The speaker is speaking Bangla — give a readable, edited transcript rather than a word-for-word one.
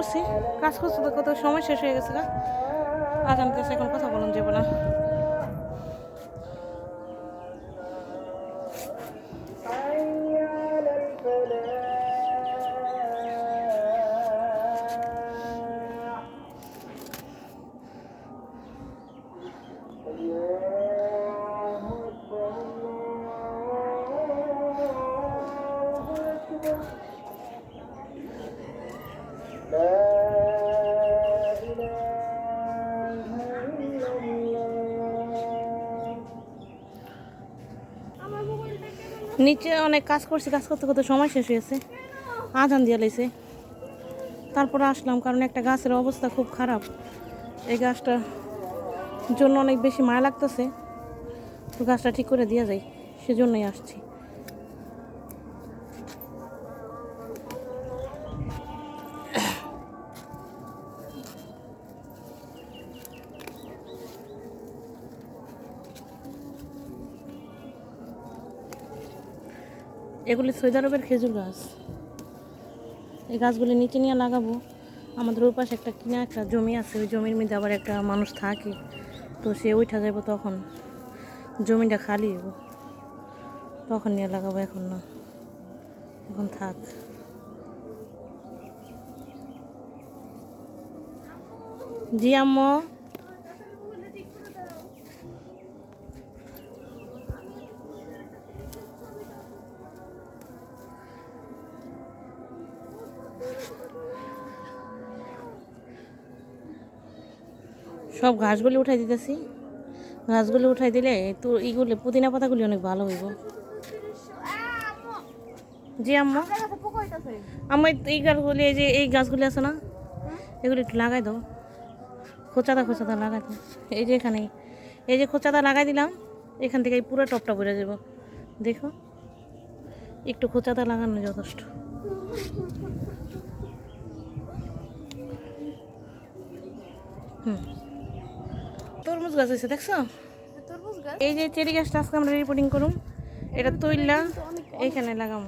করছি, কাজ করতে তো কত সময় শেষ হয়ে গেছে গা। আজান দিতেছে, এখন কথা বলুন যাবো না। নিচে অনেক কাজ করছি, কাজ করতে করতে সময় শেষ হয়েছে, আজান দিয়ে লাইছে। তারপরে আসলাম, কারণ একটা গাছের অবস্থা খুব খারাপ। এই গাছটার জন্য অনেক বেশি মায়া লাগতেছে, তো গাছটা ঠিক করে দিয়ে যায়, সেজন্যই আসছি। এগুলি সৌদি আরবের খেজুর গাছ। এই গাছগুলি নিচে নিয়ে লাগাবো। আমাদের ওই পাশে একটা কিনা একটা জমি আছে, ওই জমির মধ্যে আবার একটা মানুষ থাকে, তো সে উঠা যাবো, তখন জমিটা খালি হইব, তখন নিয়ে লাগাবো। এখন না, এখন থাক। জি আম্মু, সব ঘাসগুলি উঠাই দিতেছি। ঘাসগুলি উঠাই দিলে তো এইগুলি পুদিনা পাতাগুলি অনেক ভালো হইব। জি আম্মু, আমার এই গাছগুলি, এই যে এই গাছগুলি আছে না, এগুলি একটু লাগাই দাও। খোঁচাদা খোঁচাদা লাগাই দাও। এই যে এখানে, এই যে খোঁচাদা লাগাই দিলাম, এখান থেকে এই পুরো টপটা ভরে যাব। দেখো, একটু খোঁচাদা লাগানো যথেষ্ট। তরমুজ গাছ আছে, দেখছো? এই যে চেরি গাছটা আজকে আমরা রিপোর্টিং করুম, এটা তৈলা এইখানে লাগাম।